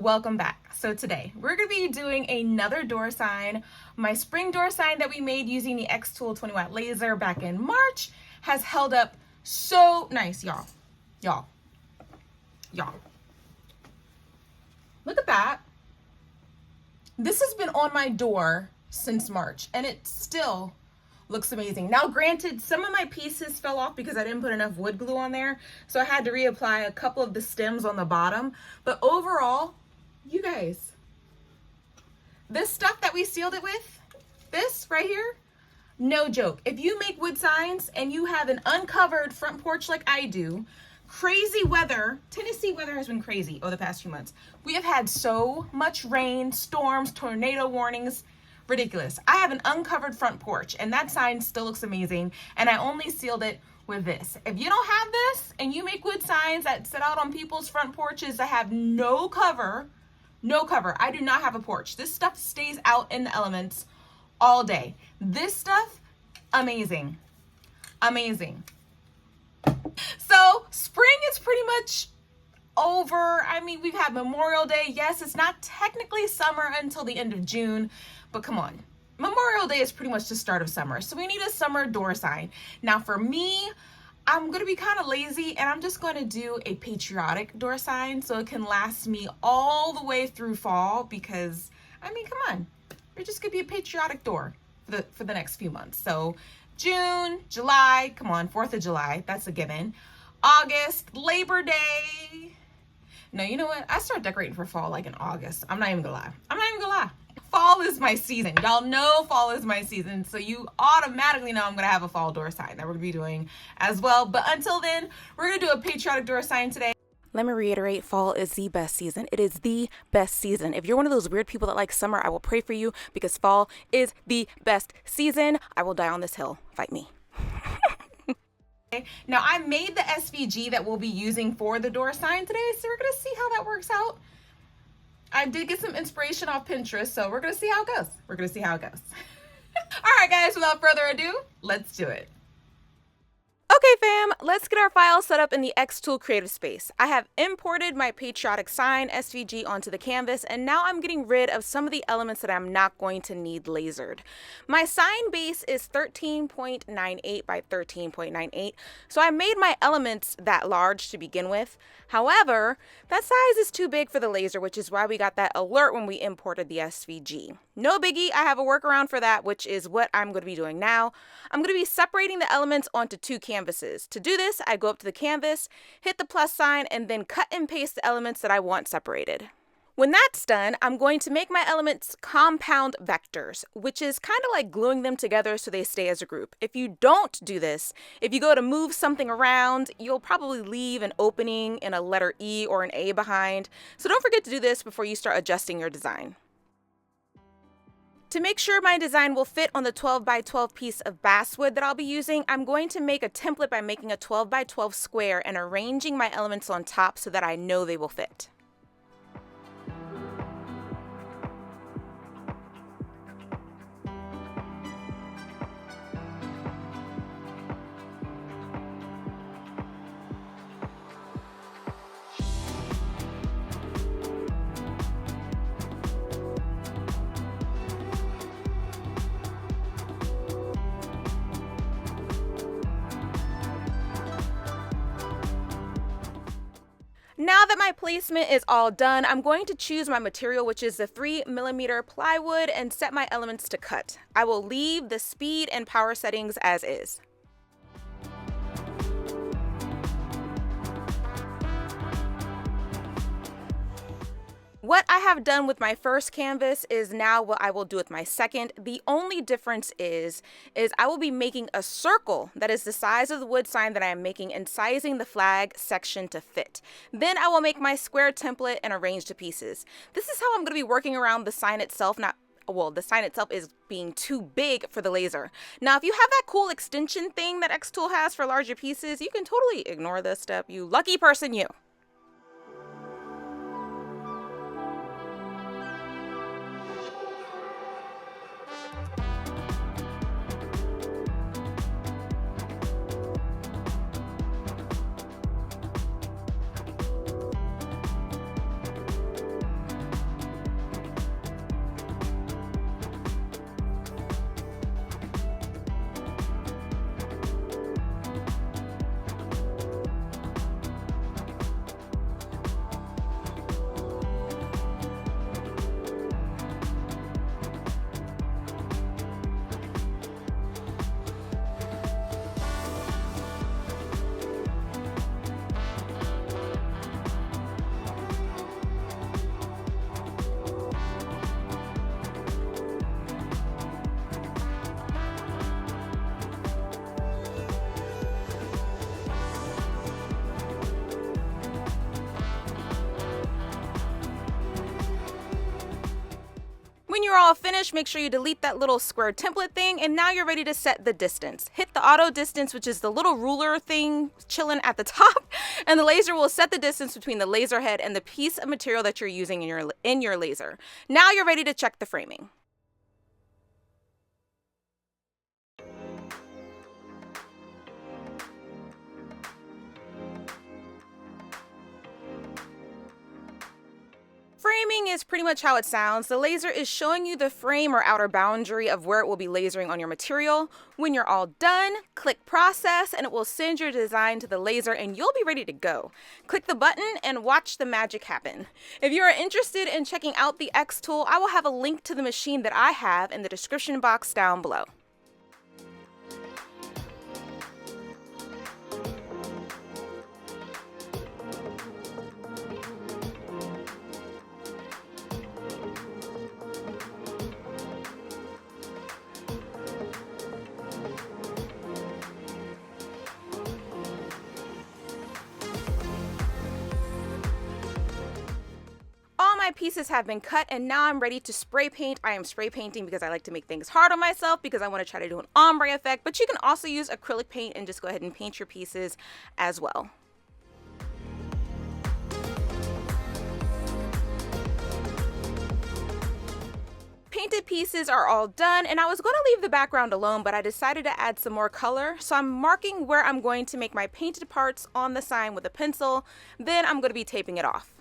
welcome back. So today we're going to be doing another door sign. My spring door sign that we made using the xTOOL 20 watt laser back in March has held up so nice, y'all. Look at that. This has been on my door since March and it still looks amazing. Now granted, some of my pieces fell off because I didn't put enough wood glue on there, so I had to reapply a couple of the stems on the bottom, but overall, you guys, this stuff that we sealed it with, this right here, no joke. If you make wood signs and you have an uncovered front porch like I do, crazy weather, Tennessee weather has been crazy over the past few months. We have had so much rain, storms, tornado warnings, ridiculous. I have an uncovered front porch and that sign still looks amazing, and I only sealed it with this. If you don't have this and you make wood signs that sit out on people's front porches that have no cover, I do not have a porch. This stuff stays out in the elements all day. This stuff, amazing. So spring is pretty much over. I mean, we've had Memorial Day. Yes, it's not technically summer until the end of June, but come on. Memorial Day is pretty much the start of summer. So we need a summer door sign. Now for me, I'm going to be kind of lazy and I'm just going to do a patriotic door sign so it can last me all the way through fall, because I mean, come on. We're just going to be a patriotic door for the next few months. So June, July, come on, 4th of July, that's a given. August, Labor Day. No, you know what? I start decorating for fall like in August. I'm not even gonna lie. Fall is my season. Y'all know fall is my season, so you automatically know I'm gonna have a fall door sign that we're gonna be doing as well. But until then, we're gonna do a patriotic door sign today. Let me reiterate, fall is the best season. It is the best season. If you're one of those weird people that like summer, I will pray for you, because fall is the best season. I will die on this hill. Fight me. Now I made the SVG that we'll be using for the door sign today, so we're gonna see how that works out. I did get some inspiration off Pinterest, so we're gonna see how it goes. All right, guys, without further ado, let's do it. Okay, fam, let's get our file set up in the xTOOL Creative Space. I have imported my patriotic sign SVG onto the canvas, and now I'm getting rid of some of the elements that I'm not going to need lasered. My sign base is 13.98 by 13.98, so I made my elements that large to begin with. However, that size is too big for the laser, which is why we got that alert when we imported the SVG. No biggie, I have a workaround for that, which is what I'm going to be doing now. I'm going to be separating the elements onto two canvases. To do this, I go up to the canvas, hit the plus sign, and then cut and paste the elements that I want separated. When that's done, I'm going to make my elements compound vectors, which is kind of like gluing them together so they stay as a group. If you don't do this, if you go to move something around, you'll probably leave an opening in a letter E or an A behind. So don't forget to do this before you start adjusting your design. To make sure my design will fit on the 12 by 12 piece of basswood that I'll be using, I'm going to make a template by making a 12 by 12 square and arranging my elements on top so that I know they will fit. Now that my placement is all done, I'm going to choose my material, which is the 3mm plywood, and set my elements to cut. I will leave the speed and power settings as is. What I have done with my first canvas is now what I will do with my second. The only difference is I will be making a circle that is the size of the wood sign that I am making and sizing the flag section to fit. Then I will make my square template and arrange the pieces. This is how I'm going to be working around the sign itself, the sign itself is being too big for the laser. Now, if you have that cool extension thing that xTOOL has for larger pieces, you can totally ignore this step. You lucky person, you. you're all finished, make sure you delete that little square template thing, and now you're ready to set the distance. Hit the auto distance, which is the little ruler thing chilling at the top, and the laser will set the distance between the laser head and the piece of material that you're using in your laser. Now you're ready to check the framing. Framing is pretty much how it sounds. The laser is showing you the frame or outer boundary of where it will be lasering on your material. When you're all done, click process and it will send your design to the laser and you'll be ready to go. Click the button and watch the magic happen. If you are interested in checking out the xTOOL, I will have a link to the machine that I have in the description box down below. All my pieces have been cut and now I'm ready to spray paint. I am spray painting because I like to make things hard on myself because I want to try to do an ombre effect, but you can also use acrylic paint and just go ahead and paint your pieces as well. Painted pieces are all done and I was going to leave the background alone, but I decided to add some more color. So I'm marking where I'm going to make my painted parts on the sign with a pencil. Then I'm going to be taping it off.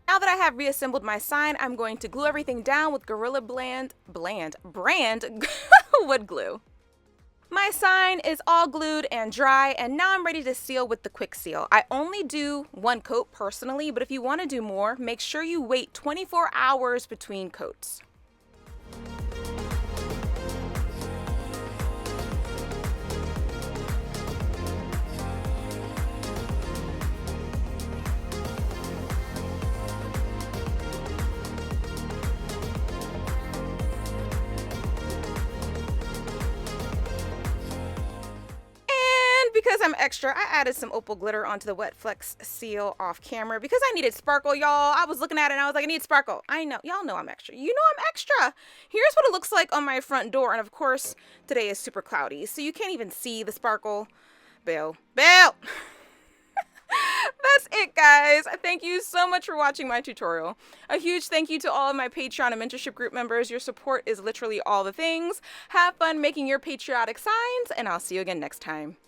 Now that I have reassembled my sign, I'm going to glue everything down with Gorilla brand wood glue. My sign is all glued and dry, and now I'm ready to seal with the quick seal. I only do one coat personally, but if you want to do more, make sure you wait 24 hours between coats. Because I'm extra, I added some opal glitter onto the wet flex seal off camera because I needed sparkle, y'all. I was looking at it and I was like, I need sparkle. I know, y'all know I'm extra. You know I'm extra. Here's what it looks like on my front door. And of course, today is super cloudy, so you can't even see the sparkle. Bill. That's it, guys. Thank you so much for watching my tutorial. A huge thank you to all of my Patreon and mentorship group members. Your support is literally all the things. Have fun making your patriotic signs, and I'll see you again next time.